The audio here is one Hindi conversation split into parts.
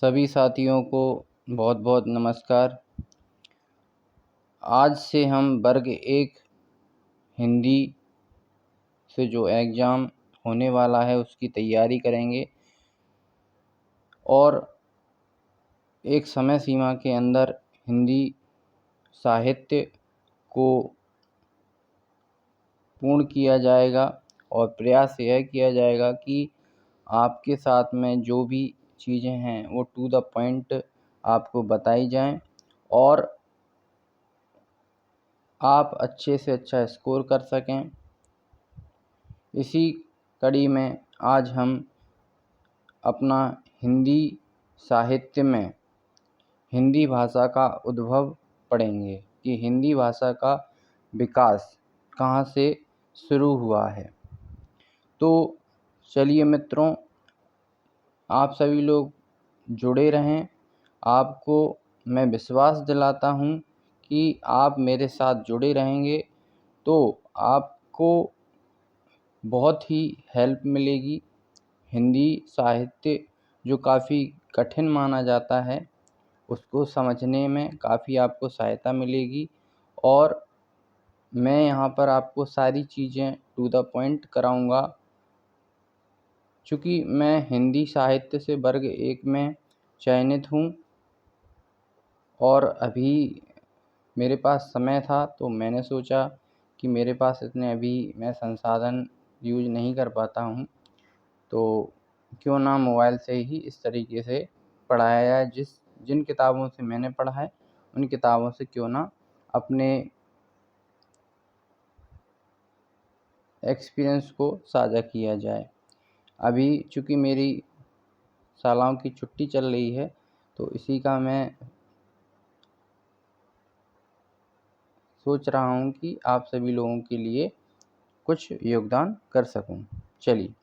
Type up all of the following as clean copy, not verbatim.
सभी साथियों को बहुत बहुत नमस्कार। आज से हम वर्ग 1 हिंदी से जो एग्ज़ाम होने वाला है उसकी तैयारी करेंगे और एक समय सीमा के अंदर हिंदी साहित्य को पूर्ण किया जाएगा और प्रयास यह किया जाएगा कि आपके साथ में जो भी चीज़ें हैं वो टू द पॉइंट आपको बताई जाएं और आप अच्छे से अच्छा स्कोर कर सकें। इसी कड़ी में आज हम अपना हिंदी साहित्य में हिंदी भाषा का उद्भव पढ़ेंगे कि हिंदी भाषा का विकास कहाँ से शुरू हुआ है। तो चलिए मित्रों, आप सभी लोग जुड़े रहें। आपको मैं विश्वास दिलाता हूँ कि आप मेरे साथ जुड़े रहेंगे तो आपको बहुत ही हेल्प मिलेगी। हिंदी साहित्य जो काफ़ी कठिन माना जाता है उसको समझने में काफ़ी आपको सहायता मिलेगी और मैं यहाँ पर आपको सारी चीज़ें टू द पॉइंट कराऊँगा। चूँकि मैं हिंदी साहित्य से वर्ग 1 में चयनित हूँ और अभी मेरे पास समय था तो मैंने सोचा कि मेरे पास इतने अभी मैं संसाधन यूज नहीं कर पाता हूँ, तो क्यों ना मोबाइल से ही इस तरीके से पढ़ाया जाए। जिन किताबों से मैंने पढ़ा है उन किताबों से क्यों ना अपने एक्सपीरियंस को साझा किया जाए। अभी चूँकि मेरी शालाओं की छुट्टी चल रही है तो इसी का मैं सोच रहा हूँ कि आप सभी लोगों के लिए कुछ योगदान कर सकूँ। चलिए,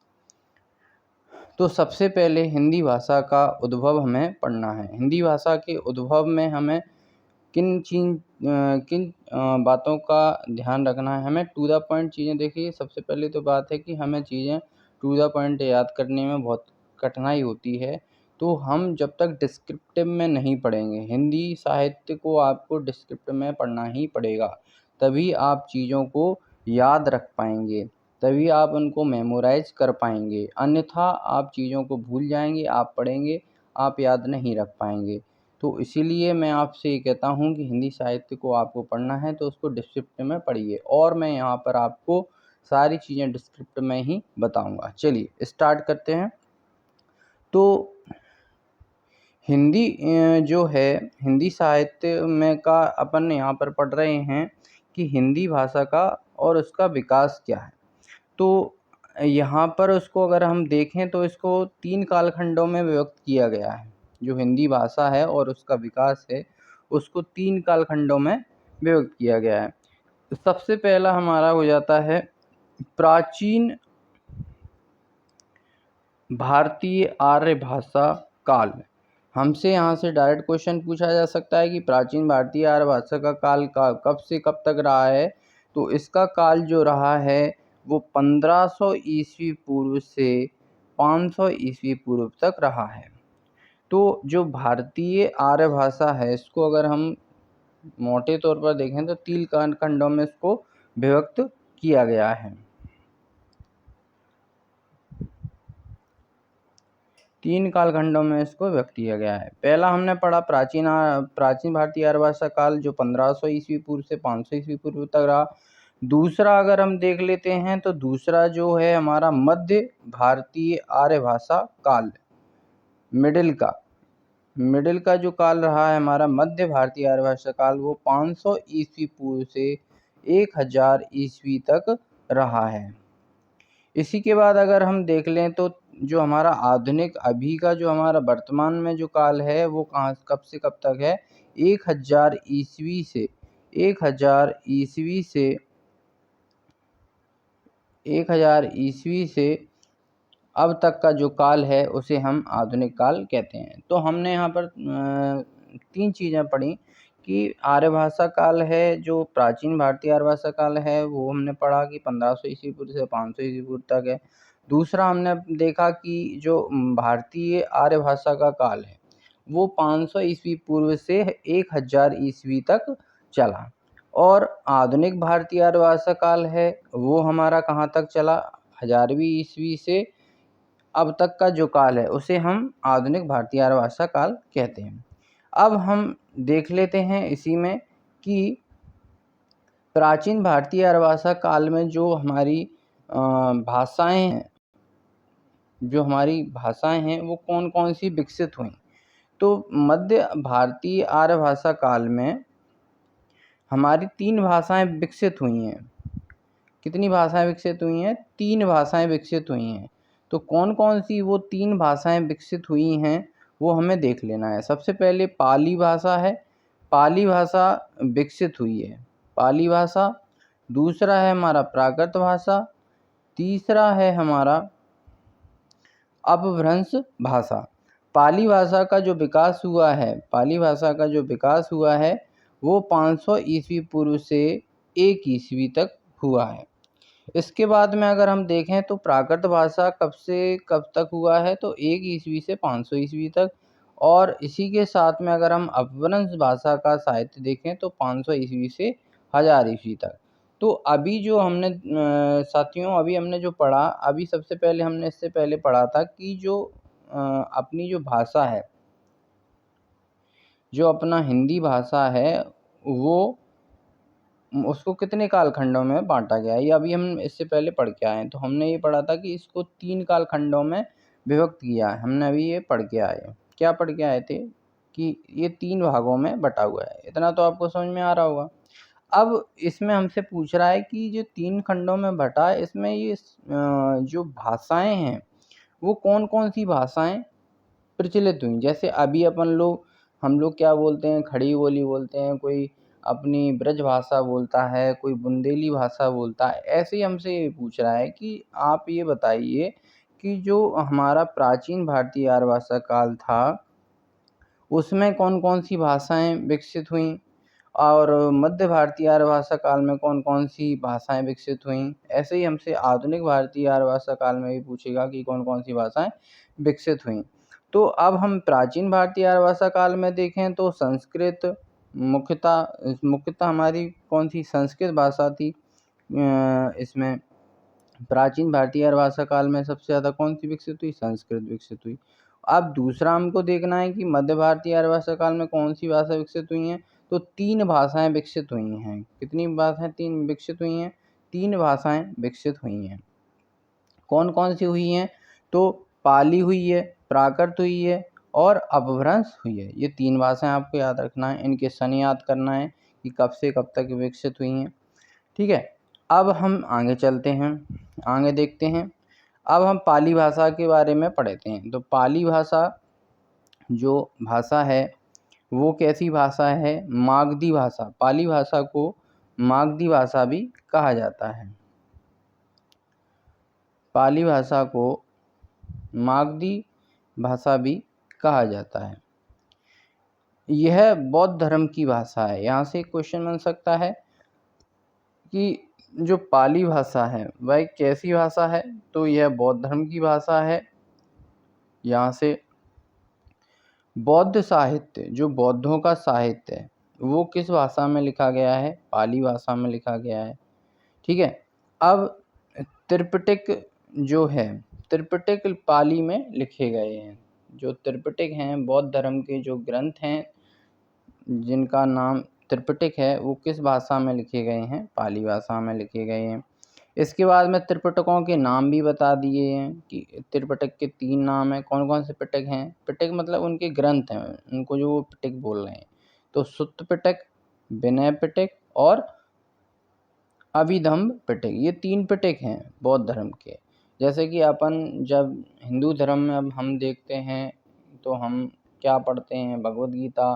तो सबसे पहले हिंदी भाषा का उद्भव हमें पढ़ना है। हिंदी भाषा के उद्भव में हमें किन बातों का ध्यान रखना है। हमें टू द पॉइंट चीज़ें, देखिए सबसे पहले तो बात है कि हमें चीज़ें टू द पॉइंट याद करने में बहुत कठिनाई होती है। तो हम जब तक डिस्क्रिप्टिव में नहीं पढ़ेंगे, हिंदी साहित्य को आपको डिस्क्रिप्टिव में पढ़ना ही पड़ेगा, तभी आप चीज़ों को याद रख पाएंगे, तभी आप उनको मेमोराइज कर पाएंगे। अन्यथा आप चीज़ों को भूल जाएंगे, आप पढ़ेंगे आप याद नहीं रख पाएंगे। तो इसीलिए मैं आपसे ये कहता हूँ कि हिंदी साहित्य को आपको पढ़ना है तो उसको डिस्क्रिप्टिव में पढ़िए और मैं यहाँ पर आपको सारी चीज़ें डिस्क्रिप्टिव में ही बताऊँगा। चलिए स्टार्ट करते हैं। तो हिंदी जो है, हिंदी साहित्य में का अपन यहाँ पर पढ़ रहे हैं कि हिंदी भाषा का और उसका विकास क्या है। तो यहाँ पर उसको अगर हम देखें तो इसको 3 कालखंडों में विभक्त किया गया है। जो हिंदी भाषा है और उसका विकास है उसको 3 कालखंडों में विभक्त किया गया है। सबसे पहला हमारा हो जाता है प्राचीन भारतीय आर्य भाषा काल। हमसे यहाँ से डायरेक्ट क्वेश्चन पूछा जा सकता है कि प्राचीन भारतीय आर्य भाषा का काल कब से कब तक रहा है। तो इसका काल जो रहा है वो 1500 ईस्वी पूर्व से 500 ईस्वी पूर्व तक रहा है। तो जो भारतीय आर्य भाषा है इसको अगर हम मोटे तौर पर देखें तो 3 खंडों में इसको विभक्त किया गया है। 3 कालखंडों में इसको व्यक्त किया गया है। पहला हमने पढ़ा प्राचीन भारतीय आर्य भाषा काल जो 1500 ईस्वी पूर्व से 500 ईस्वी पूर्व तक रहा। दूसरा अगर हम देख लेते हैं तो दूसरा जो है हमारा मध्य भारतीय आर्य भाषा काल, मिडिल का जो काल रहा है हमारा मध्य भारतीय आर्य भाषा काल, वो 500 ईस्वी पूर्व से 1000 ईस्वी तक रहा है। इसी के बाद अगर हम देख लें तो जो हमारा आधुनिक अभी का जो हमारा वर्तमान में जो काल है वो कब से कब तक है, 1000 ईस्वी से 1000 ईस्वी से अब तक का जो काल है उसे हम आधुनिक काल कहते हैं। तो हमने यहाँ पर 3 चीज़ें पढ़ी कि आर्य भाषा काल है, जो प्राचीन भारतीय आर्य भाषा काल है वो हमने पढ़ा कि 1500 ईस्वी पूर्व से 500 ईस्वी पूर्व तक है। दूसरा हमने देखा कि जो भारतीय आर्य भाषा का काल है वो 500 ईस्वी पूर्व से 1000 ईस्वी तक चला। और आधुनिक भारतीय आर्यभाषा काल है वो हमारा कहाँ तक चला, 1000वीं ईस्वी से अब तक का जो काल है उसे हम आधुनिक भारतीय आर्यभाषा काल कहते हैं। अब हम देख लेते हैं इसी में कि प्राचीन भारतीय आर्यभाषा काल में जो हमारी भाषाएं हैं वो कौन कौन सी विकसित हुई। तो मध्य भारतीय आर्यभाषा काल में हमारी 3 भाषाएं विकसित हुई हैं। कितनी भाषाएं विकसित हुई हैं? 3 भाषाएं विकसित हुई हैं। तो कौन कौन सी वो 3 भाषाएं विकसित हुई हैं वो हमें देख लेना है। सबसे पहले पाली भाषा है, पाली भाषा विकसित हुई है, पाली भाषा। दूसरा है हमारा प्राकृत भाषा, तीसरा है हमारा अपभ्रंश भाषा। पाली भाषा का जो विकास हुआ है, पाली भाषा का जो विकास हुआ है वो 500 ईस्वी पूर्व से 1 ईस्वी तक हुआ है। इसके बाद में अगर हम देखें तो प्राकृत भाषा कब से कब तक हुआ है, तो 1 ईस्वी से 500 ईस्वी तक। और इसी के साथ में अगर हम अपभ्रंश भाषा का साहित्य देखें तो 500 ईस्वी से 1000 ईस्वी तक। तो अभी जो हमने साथियों अभी हमने जो पढ़ा, अभी सबसे पहले हमने इससे पहले पढ़ा था कि जो अपनी जो भाषा है, जो अपना हिंदी भाषा है वो उसको कितने कालखंडों में बांटा गया है, ये अभी हम इससे पहले पढ़ के आए हैं। तो हमने ये पढ़ा था कि इसको 3 कालखंडों में विभक्त किया है। हमने अभी ये पढ़ के आए। क्या पढ़ के आए थे कि ये 3 भागों में बटा हुआ है। इतना तो आपको समझ में आ रहा होगा। अब इसमें हमसे पूछ रहा है कि जो 3 खंडों में बटा है इसमें ये जो भाषाएं हैं वो कौन कौन सी भाषाएं प्रचलित हुई। जैसे अभी हम लोग क्या बोलते हैं, खड़ी बोली बोलते हैं, कोई अपनी ब्रज भाषा बोलता है, कोई बुंदेली भाषा बोलता है। ऐसे ही हमसे ये पूछ रहा है कि आप ये बताइए कि जो हमारा प्राचीन भारतीय आर्यभाषा काल था उसमें कौन कौन सी भाषाएं विकसित हुईं, और मध्य भारतीय आर्यभाषा काल में कौन कौन सी भाषाएं विकसित हुईं। ऐसे ही हमसे आधुनिक भारतीय आर्यभाषा काल में भी पूछेगा कि कौन कौन सी भाषाएं विकसित हुईं। तो अब हम प्राचीन भारतीय आर्यभाषा काल में देखें तो संस्कृत मुख्यतः हमारी कौन सी संस्कृत भाषा थी। इसमें प्राचीन भारतीय आर्यभाषा काल में सबसे ज़्यादा कौन सी विकसित हुई? संस्कृत विकसित हुई। अब दूसरा हमको देखना है कि मध्य भारतीय आर्यभाषा काल में कौन सी भाषा विकसित हुई हैं। तो 3 भाषाएं विकसित हुई हैं। कितनी भाषाएं 3 विकसित हुई हैं? 3 भाषाएं विकसित हुई हैं। कौन कौन सी हुई हैं? तो पाली हुई है, प्राकृत हुई है और अपभ्रंश हुई है। ये 3 भाषाएं आपको याद रखना है, इनके सन याद करना है कि कब से कब तक विकसित हुई हैं। ठीक है, अब हम आगे चलते हैं, आगे देखते हैं। अब हम पाली भाषा के बारे में पढ़ते हैं। तो पाली भाषा जो भाषा है वो कैसी भाषा है? मागधी भाषा। पाली भाषा को मागधी भाषा भी कहा जाता है। पाली भाषा को मागधी भाषा भी कहा जाता है। यह बौद्ध धर्म की भाषा है। यहाँ से क्वेश्चन बन सकता है कि जो पाली भाषा है वह कैसी भाषा है? तो यह बौद्ध धर्म की भाषा है। यहाँ से बौद्ध साहित्य, जो बौद्धों का साहित्य है वो किस भाषा में लिखा गया है? पाली भाषा में लिखा गया है। ठीक है, अब त्रिपिटक जो है, त्रिपिटक पाली में लिखे गए हैं। जो त्रिपिटक हैं, बौद्ध धर्म के जो ग्रंथ हैं जिनका नाम त्रिपिटक है वो किस भाषा में लिखे गए हैं? पाली भाषा में लिखे गए हैं। इसके बाद में त्रिपिटकों के नाम भी बता दिए हैं कि त्रिपिटक के 3 नाम हैं। कौन कौन से पिटक हैं? पिटक मतलब उनके ग्रंथ हैं, उनको जो वो पिटक बोल रहे हैं। तो सुत्त पिटक, विनय पिटक और अभिधम्म पिटक, ये 3 पिटक हैं बौद्ध धर्म के। जैसे कि अपन जब हिंदू धर्म में अब हम देखते हैं तो हम क्या पढ़ते हैं? भगवद गीता,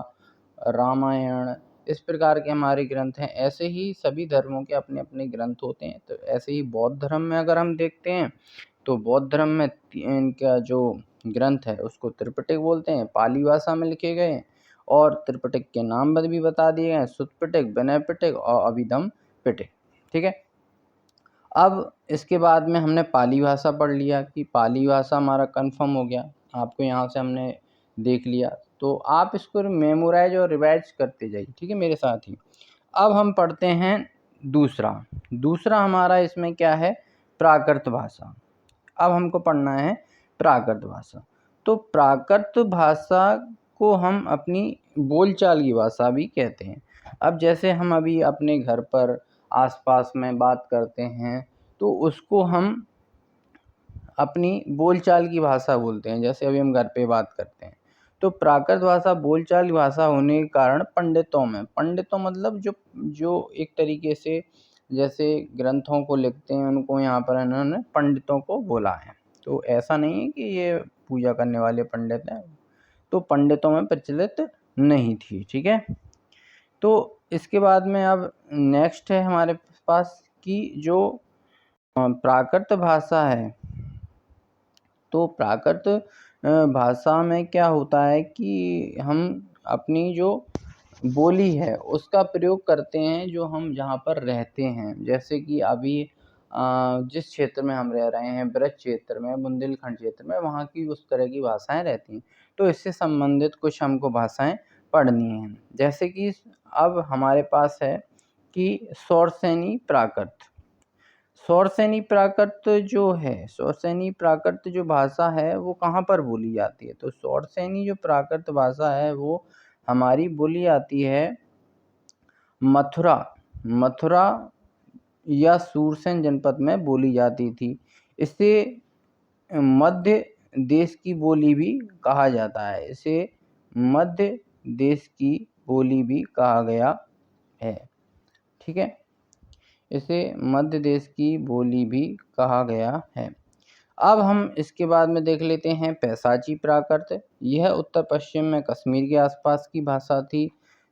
रामायण, इस प्रकार के हमारे ग्रंथ हैं। ऐसे ही सभी धर्मों के अपने अपने ग्रंथ होते हैं। तो ऐसे ही बौद्ध धर्म में अगर हम देखते हैं तो बौद्ध धर्म में इनका जो ग्रंथ है उसको त्रिपिटक बोलते हैं, पाली भाषा में लिखे गए हैं। और त्रिपिटक के नाम भी बता दिए गए हैं, सुत्त पिटक, विनय पिटक और अभिधम्म पिटक। ठीक है, अब इसके बाद में हमने पाली भाषा पढ़ लिया कि पाली भाषा हमारा कंफर्म हो गया, आपको यहाँ से हमने देख लिया। तो आप इसको मेमोराइज और रिवाइज करते जाइए, ठीक है मेरे साथ ही। अब हम पढ़ते हैं दूसरा हमारा इसमें क्या है, प्राकृत भाषा। अब हमको पढ़ना है प्राकृत भाषा। तो प्राकृत भाषा को हम अपनी बोलचाल की भाषा भी कहते हैं। अब जैसे हम अभी अपने घर पर आसपास में बात करते हैं तो उसको हम अपनी बोलचाल की भाषा बोलते हैं। जैसे अभी हम घर पे बात करते हैं तो प्राकृत भाषा बोलचाल की भाषा होने के कारण पंडितों मतलब जो एक तरीके से जैसे ग्रंथों को लिखते हैं उनको यहाँ पर इन्होंने पंडितों को बोला है। तो ऐसा नहीं है कि ये पूजा करने वाले पंडित हैं, तो पंडितों में प्रचलित नहीं थी, ठीक है। तो इसके बाद में अब नेक्स्ट है हमारे पास कि जो प्राकृत भाषा है, तो प्राकृत भाषा में क्या होता है कि हम अपनी जो बोली है उसका प्रयोग करते हैं जो हम जहाँ पर रहते हैं। जैसे कि अभी जिस क्षेत्र में हम रह रहे हैं, ब्रज क्षेत्र में, बुंदेलखंड क्षेत्र में, वहाँ की उस तरह की भाषाएं रहती हैं। तो इससे संबंधित कुछ हमको भाषाएं पढ़नी हैं। जैसे कि अब हमारे पास है कि शौरसेनी प्राकृत। शौरसेनी प्राकृत जो भाषा है वो कहाँ पर बोली जाती है, तो शौरसेनी जो प्राकृत भाषा है वो हमारी बोली जाती है मथुरा या सूरसेन जनपद में बोली जाती थी। इसे मध्य देश की बोली भी कहा जाता है, इसे मध्य देश की बोली भी कहा गया है, ठीक है। इसे मध्य देश की बोली भी कहा गया है। अब हम इसके बाद में देख लेते हैं पैशाची प्राकृत। यह उत्तर पश्चिम में कश्मीर के आसपास की भाषा थी।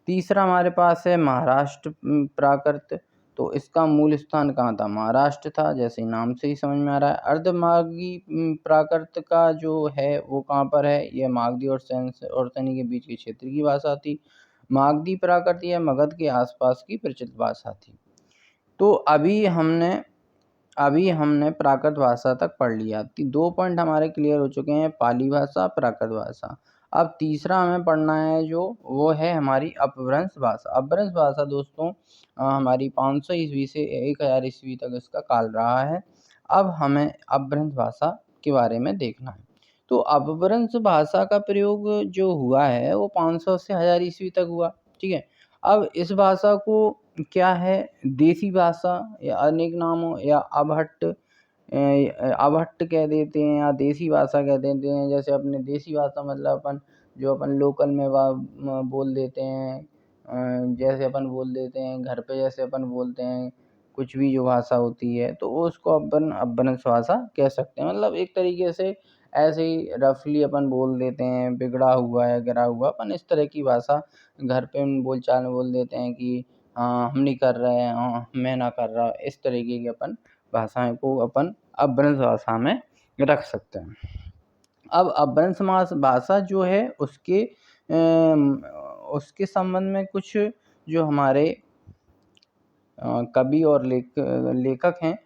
तीसरा हमारे पास है महाराष्ट्र प्राकृत। तो इसका मूल स्थान कहाँ था, महाराष्ट्र था, जैसे नाम से ही समझ में आ रहा है। अर्धमागधी प्राकृत का जो है वो कहाँ पर है, यह मागधी और सैनी के बीच के क्षेत्र की भाषा थी। मागधी प्राकृत यह मगध के आसपास की प्रचलित भाषा थी। तो अभी हमने प्राकृत भाषा तक पढ़ लिया। 2 पॉइंट हमारे क्लियर हो चुके हैं, पाली भाषा, प्राकृत भाषा। अब तीसरा हमें पढ़ना है जो वो है हमारी अपभ्रंश भाषा। अपभ्रंश भाषा दोस्तों हमारी 500 ईस्वी से 1000 ईस्वी तक इसका काल रहा है। अब हमें अपभ्रंश भाषा के बारे में देखना है। तो अपभ्रंश भाषा का प्रयोग जो हुआ है वो 500 से 1000 ईस्वी तक हुआ, ठीक है। अब इस भाषा को क्या है, देसी भाषा या अनेक नामों या अबहट्ट कह देते हैं या देसी भाषा कह देते हैं। जैसे अपने देसी भाषा मतलब अपन लोकल में बोल देते हैं, जैसे अपन बोल देते हैं घर पे, जैसे अपन बोलते हैं कुछ भी जो भाषा होती है तो उसको अपन अपभ्रंश भाषा कह सकते हैं। मतलब एक तरीके से ऐसे ही रफली अपन बोल देते हैं, बिगड़ा हुआ है, गिरा हुआ, अपन इस तरह की भाषा घर पे बोलचाल में बोल देते हैं कि हम नहीं कर रहे हैं, मैं ना कर रहा, इस तरीके की अपन भाषाएं को अपन अपभ्रंश भाषा में रख सकते हैं। अब अपभ्रंश भाषा जो है उसके संबंध में कुछ जो हमारे कवि और लेखक हैं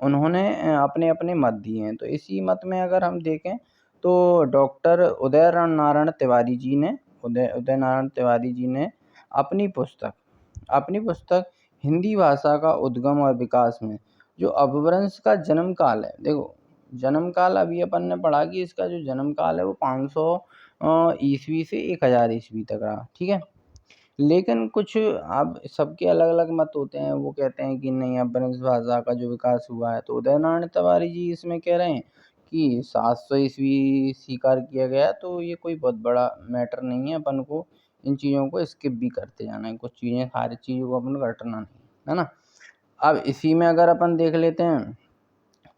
उन्होंने अपने अपने मत दिए हैं। तो इसी मत में अगर हम देखें तो डॉक्टर उदय नारायण तिवारी जी ने अपनी पुस्तक हिंदी भाषा का उद्गम और विकास में जो अपभ्रंश का जन्म काल है, देखो जन्म काल अभी अपन ने पढ़ा कि इसका जो जन्म काल है वो 500 ईस्वी से 1000 ईस्वी तक रहा, ठीक है। लेकिन कुछ अब सबके अलग अलग मत होते हैं, वो कहते हैं कि नहीं अपभ्रंश भाषा का जो विकास हुआ है, तो उदय नारायण तिवारी जी इसमें कह रहे हैं कि 700 ईस्वी स्वीकार किया गया। तो ये कोई बहुत बड़ा मैटर नहीं है, अपन को इन चीज़ों को स्किप भी करते जाना है, कुछ चीज़ें सारी चीज़ों को अपन को रटना नहीं है ना। अब इसी में अगर अपन देख लेते हैं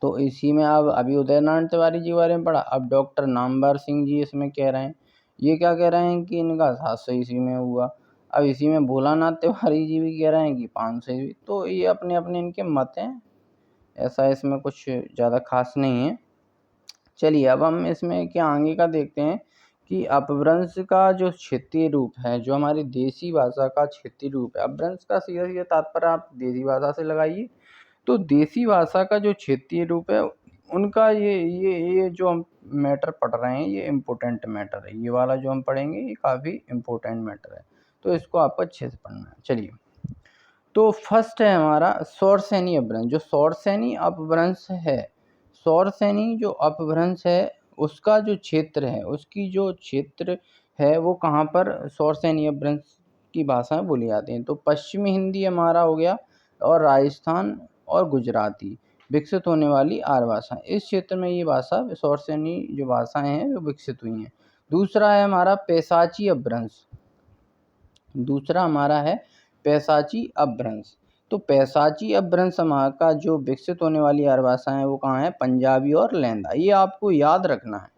तो इसी में अब अभी उदय नारायण तिवारी जी के बारे में पढ़ा। अब डॉक्टर नामवर सिंह जी इसमें कह रहे हैं, ये क्या कह रहे हैं कि इनका 700 ईस्वी में हुआ। अब इसी में भोलानाथ तिवारी जी भी कह रहे हैं कि 500 ईस्वी। तो ये अपने अपने इनके मत हैं, ऐसा इसमें कुछ ज़्यादा खास नहीं है। चलिए अब हम इसमें क्या आगे का देखते हैं कि अपभ्रंश का जो क्षेत्रीय रूप है, जो हमारी देसी भाषा का क्षेत्रीय रूप है। अपभ्रंश का सीधा तात्पर्य आप देसी भाषा से लगाइए। तो देसी भाषा का जो क्षेत्रीय रूप है उनका ये जो हम मैटर पढ़ रहे हैं ये इम्पोर्टेंट मैटर है, ये वाला जो हम पढ़ेंगे ये काफ़ी इम्पोर्टेंट मैटर है, तो इसको आपको अच्छे से पढ़ना है। चलिए, तो फर्स्ट है हमारा सौरसेनी अपभ्रंश। जो सौरसेनी अपभ्रंश है, सौरसेनी जो अपभ्रंश है उसका जो क्षेत्र है, उसकी जो क्षेत्र है वो कहाँ पर सौरसेनी अपभ्रंश की भाषाएं बोली जाती हैं। तो पश्चिमी हिंदी हमारा हो गया, और राजस्थान और गुजराती विकसित होने वाली आर्य भाषा, इस क्षेत्र में ये भाषा सौरसेनी जो भाषाएं हैं वो विकसित हुई हैं। दूसरा है हमारा पैशाची अपभ्रंश, दूसरा हमारा है पैशाची अपभ्रंश। तो पैशाची अपभ्रंश का जो विकसित होने वाली आर्य भाषाएं वो कहाँ है, पंजाबी और लैंदा, ये आपको याद रखना है।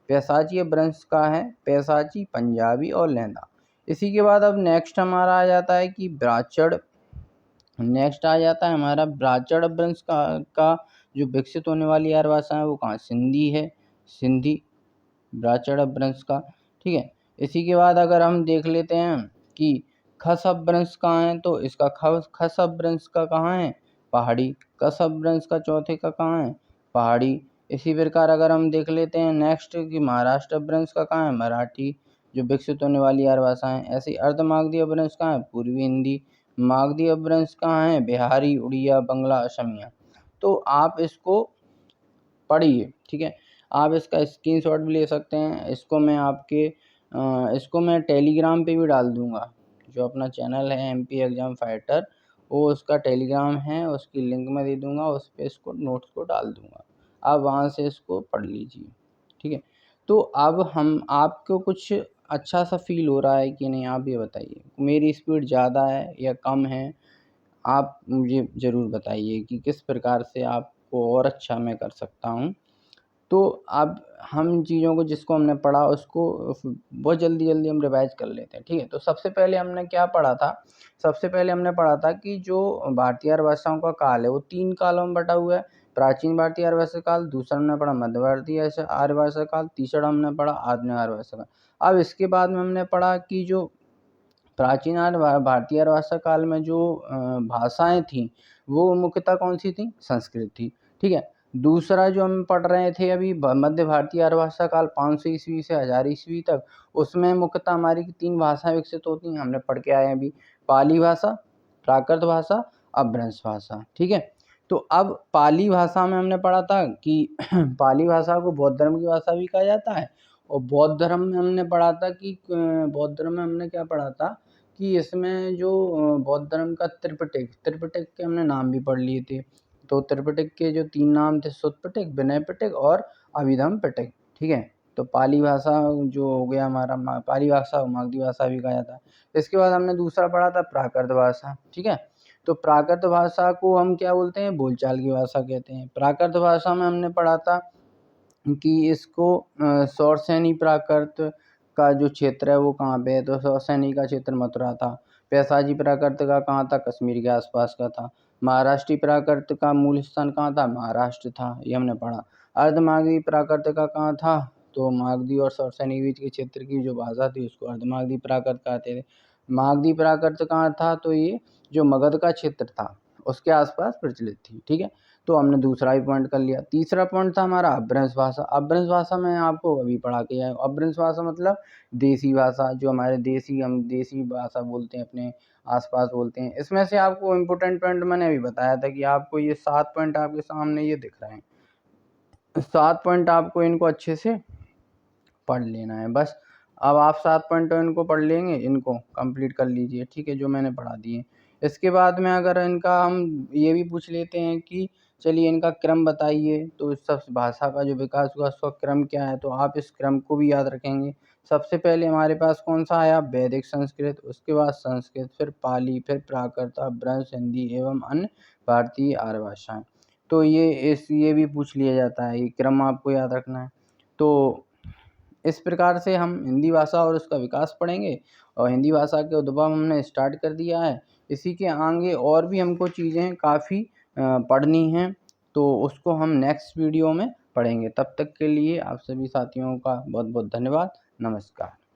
पैशाची अपभ्रंश का है पैशाची, पंजाबी और लैंदा। इसी के बाद अब नेक्स्ट हमारा आ जाता है कि ब्राह्मण, नेक्स्ट आ जाता है हमारा ब्राह्मण अपभ्रंश का जो विकसित होने वाली आर्य भाषा है वो कहाँ, सिंधी है, सिंधी ब्राह्मण अपभ्रंश का, ठीक है। इसी के बाद अगर हम देख लेते हैं कि खस अपभ्रंश कहाँ है, तो इसका खस अपभ्रंश का कहाँ है, पहाड़ी। कस अपभ्रंश का चौथे का कहाँ है, पहाड़ी। इसी प्रकार अगर हम देख लेते हैं नेक्स्ट कि महाराष्ट्र अपभ्रंश का कहाँ है, मराठी जो विकसित होने वाली आर्य भाषा है। ऐसे अर्धमागधी अपभ्रंश कहाँ है, पूर्वी हिंदी। मागधी अपभ्रंश कहाँ है, बिहारी, उड़िया, बंगला, असमिया। तो आप इसको पढ़िए, ठीक है। आप इसका स्क्रीनशॉट भी ले सकते हैं। इसको मैं टेलीग्राम पे भी डाल दूंगा, जो अपना चैनल है MP एग्जाम फाइटर, वो उसका टेलीग्राम है, उसकी लिंक मैं दे दूंगा, उस पर इसको नोट्स को डाल दूंगा, आप वहाँ से इसको पढ़ लीजिए, ठीक है। तो अब हम आपको कुछ अच्छा सा फील हो रहा है कि नहीं, आप ये बताइए, मेरी स्पीड ज़्यादा है या कम है, आप मुझे ज़रूर बताइए कि किस प्रकार से आपको और अच्छा मैं कर सकता हूँ। तो अब हम चीज़ों को जिसको हमने पढ़ा उसको बहुत जल्दी हम रिवाइज कर लेते हैं, ठीक है। तो सबसे पहले हमने क्या पढ़ा था, सबसे पहले हमने पढ़ा था कि जो भारतीय आर्य भाषाओं का काल है वो 3 कालों में बटा हुआ है। प्राचीन भारतीय आर्य भाषा काल, दूसरा हमने पढ़ा मध्य भारतीय आर्य भाषा काल, तीसरा हमने पढ़ा आधुनिक आर्य भाषा काल। अब इसके बाद में हमने पढ़ा कि जो प्राचीन भारतीय आर्य भाषा काल में जो भाषाएं थीं वो मुख्यतः कौन सी थी, संस्कृत थी, ठीक है। दूसरा जो हम पढ़ रहे थे अभी मध्य भारतीय आर्य भाषा काल 500 ईस्वी से 1000 ईस्वी तक, उसमें मुख्यतः हमारी 3 भाषाएं विकसित होती हैं, हमने पढ़ के आए हैं अभी, पाली भाषा, प्राकृत भाषा, अपभ्रंश भाषा, ठीक है। तो अब पाली भाषा में हमने पढ़ा था कि पाली भाषा को बौद्ध धर्म की भाषा भी कहा जाता है, और बौद्ध धर्म में हमने पढ़ा था कि बौद्ध धर्म में हमने क्या पढ़ा था कि इसमें जो बौद्ध धर्म का त्रिपिटक के हमने नाम भी पढ़ लिए थे। तो त्रिपिटक के जो 3 नाम थे, सुत्त पिटक, विनय पिटक और अभिधम्म पिटक, ठीक है। तो पाली भाषा जो हो गया हमारा, पाली भाषा मागधी भाषा भी कहा जाता है। इसके बाद हमने दूसरा पढ़ा था प्राकृत भाषा, ठीक है। तो प्राकृत भाषा को हम क्या बोलते हैं, बोलचाल की भाषा कहते हैं। प्राकृत भाषा में हमने पढ़ा था कि इसको सौरसेनी प्राकृत का जो क्षेत्र है वो कहाँ पे है, तो सौरसेनी का क्षेत्र मथुरा था। पैशाची प्राकृत का कहाँ था, कश्मीर के आसपास का था। महाराष्ट्रीय प्राकृत का मूल स्थान कहाँ था, महाराष्ट्र था, ये हमने पढ़ा। अर्धमागधी प्राकृत का कहाँ था, तो मागधी और सौरसेनी बीच के क्षेत्र की जो भाषा थी उसको अर्धमागधी प्राकृत कहते थे। मागधी प्राकृत कहाँ था, तो ये जो मगध का क्षेत्र था उसके आसपास प्रचलित थी, ठीक है। तो हमने दूसरा भी पॉइंट कर लिया। तीसरा पॉइंट था हमारा अपभ्रंश भाषा। अपभ्रंश भाषा मैं आपको अभी पढ़ा के आया हूँ। अपभ्रंश भाषा मतलब देसी भाषा, जो हमारे हम देसी भाषा बोलते हैं, अपने आसपास बोलते हैं। इसमें से आपको इम्पोर्टेंट पॉइंट मैंने अभी बताया था कि आपको ये 7 पॉइंट आपके सामने ये दिख रहे हैं, 7 पॉइंट आपको इनको अच्छे से पढ़ लेना है बस। अब आप 7 पॉइंट इनको पढ़ लेंगे, इनको कंप्लीट कर लीजिए, ठीक है, जो मैंने पढ़ा दिए। इसके बाद में अगर इनका हम ये भी पूछ लेते हैं कि चलिए इनका क्रम बताइए, तो सब भाषा का जो विकास हुआ उसका क्रम क्या है, तो आप इस क्रम को भी याद रखेंगे। सबसे पहले हमारे पास कौन सा आया, वैदिक संस्कृत, उसके बाद संस्कृत, फिर पाली, फिर प्राकृत, अपभ्रंश, हिंदी एवं अन्य भारतीय आर्य भाषाएं। तो ये भी पूछ लिया जाता है, ये क्रम आपको याद रखना है। तो इस प्रकार से हम हिंदी भाषा और उसका विकास पढ़ेंगे, और हिंदी भाषा के उद्भव हमने स्टार्ट कर दिया है। इसी के आगे और भी हमको चीज़ें काफ़ी पढ़नी हैं, तो उसको हम नेक्स्ट वीडियो में पढ़ेंगे। तब तक के लिए आप सभी साथियों का बहुत बहुत धन्यवाद। नमस्कार।